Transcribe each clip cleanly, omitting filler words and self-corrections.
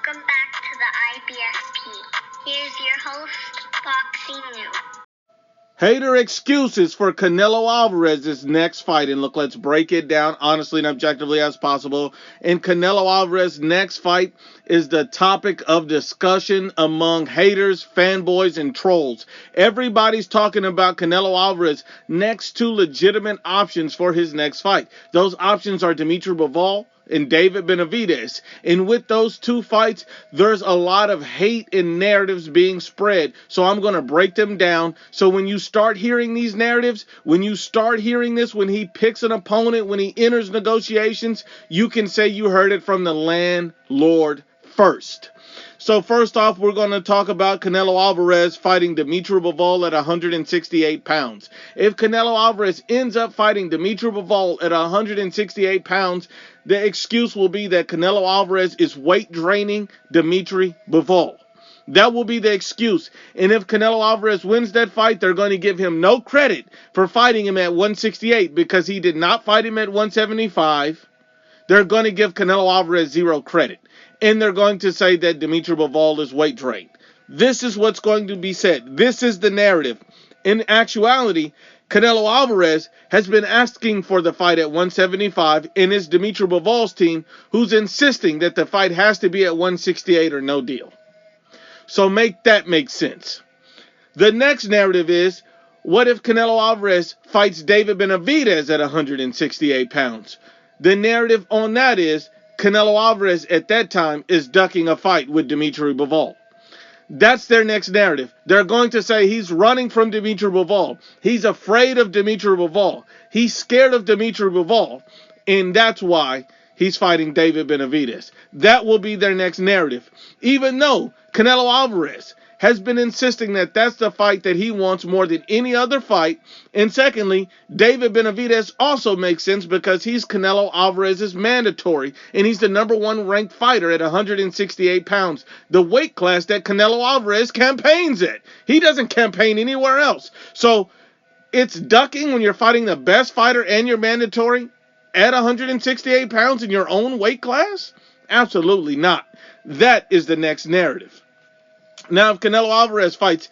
Welcome back to the IBFP. Here's your host, Boxing New. Hater excuses for Canelo Alvarez's next fight. And look, let's break it down honestly and objectively as possible. And Canelo Alvarez's next fight is the topic of discussion among haters, fanboys, and trolls. Everybody's talking about Canelo Alvarez next to legitimate options for his next fight. Those options are Dimitri Bivol and David Benavidez. And with those two fights, there's a lot of hate and narratives being spread. So I'm going to break them down. So when you start hearing these narratives, when you start hearing this, when he picks an opponent, when he enters negotiations, you can say you heard it from the landlord first. So first off, we're going to talk about Canelo Alvarez fighting Dimitri Bivol at 168 pounds. If Canelo Alvarez ends up fighting Dimitri Bivol at 168 pounds, the excuse will be that Canelo Alvarez is weight draining Dimitri Bivol. That will be the excuse. And if Canelo Alvarez wins that fight, they're going to give him no credit for fighting him at 168 because he did not fight him at 175. They're going to give Canelo Alvarez zero credit. And they're going to say that Dimitri Bivol is weight drained. This is what's going to be said. This is the narrative. In actuality, Canelo Alvarez has been asking for the fight at 175, and it's Dimitri Bivol's team who's insisting that the fight has to be at 168 or no deal. So make that make sense. The next narrative is, what if Canelo Alvarez fights David Benavidez at 168 pounds? The narrative on that is, Canelo Alvarez at that time is ducking a fight with Dimitri Bivol. That's their next narrative. They're going to say he's running from Dimitri Bivol. He's afraid of Dimitri Bivol. He's scared of Dimitri Bivol. And that's why he's fighting David Benavidez. That will be their next narrative. Even though Canelo Alvarez has been insisting that that's the fight that he wants more than any other fight. And secondly, David Benavidez also makes sense because he's Canelo Alvarez's mandatory, and he's the #1 ranked fighter at 168 pounds, the weight class that Canelo Alvarez campaigns at. He doesn't campaign anywhere else. So it's ducking when you're fighting the best fighter and you're mandatory at 168 pounds in your own weight class? Absolutely not. That is the next narrative. Now, if Canelo Alvarez fights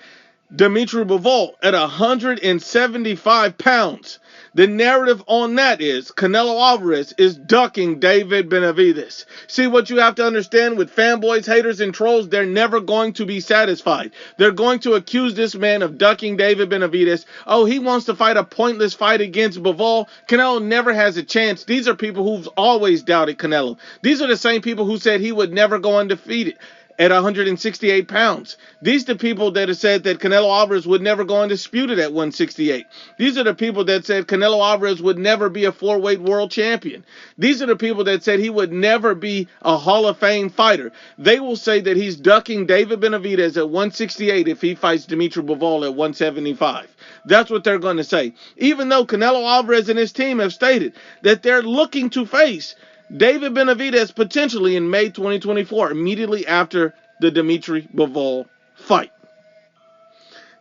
Dimitri Bivol at 175 pounds, the narrative on that is Canelo Alvarez is ducking David Benavidez. See, what you have to understand with fanboys, haters, and trolls, they're never going to be satisfied. They're going to accuse this man of ducking David Benavidez. Oh, he wants to fight a pointless fight against Bivol. Canelo never has a chance. These are people who've always doubted Canelo. These are the same people who said he would never go undefeated at 168 pounds. These are the people that have said that Canelo Alvarez would never go undisputed at 168. These are the people that said Canelo Alvarez would never be a 4-weight world champion. These are the people that said he would never be a Hall of Fame fighter. They will say that he's ducking David Benavidez at 168 if he fights Dimitri Bivol at 175. That's what they're going to say. Even though Canelo Alvarez and his team have stated that they're looking to face David Benavidez potentially in May 2024, immediately after the Dimitri Bivol fight.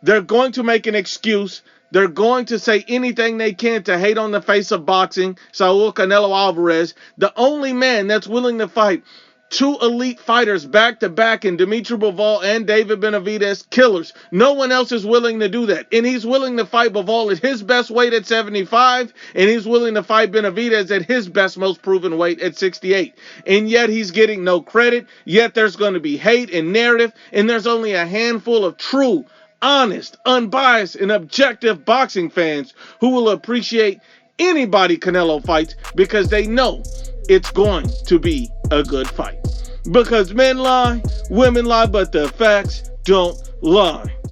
They're going to make an excuse. They're going to say anything they can to hate on the face of boxing. Saul Canelo Alvarez, the only man that's willing to fight two elite fighters back-to-back in Dimitri Bivol and David Benavidez, killers. No one else is willing to do that. And he's willing to fight Bivol at his best weight at 75, and he's willing to fight Benavidez at his best, most proven weight at 68. And yet he's getting no credit, yet there's going to be hate and narrative, and there's only a handful of true, honest, unbiased, and objective boxing fans who will appreciate anybody Canelo fights because they know it's going to be a good fight. Because men lie, women lie, but the facts don't lie.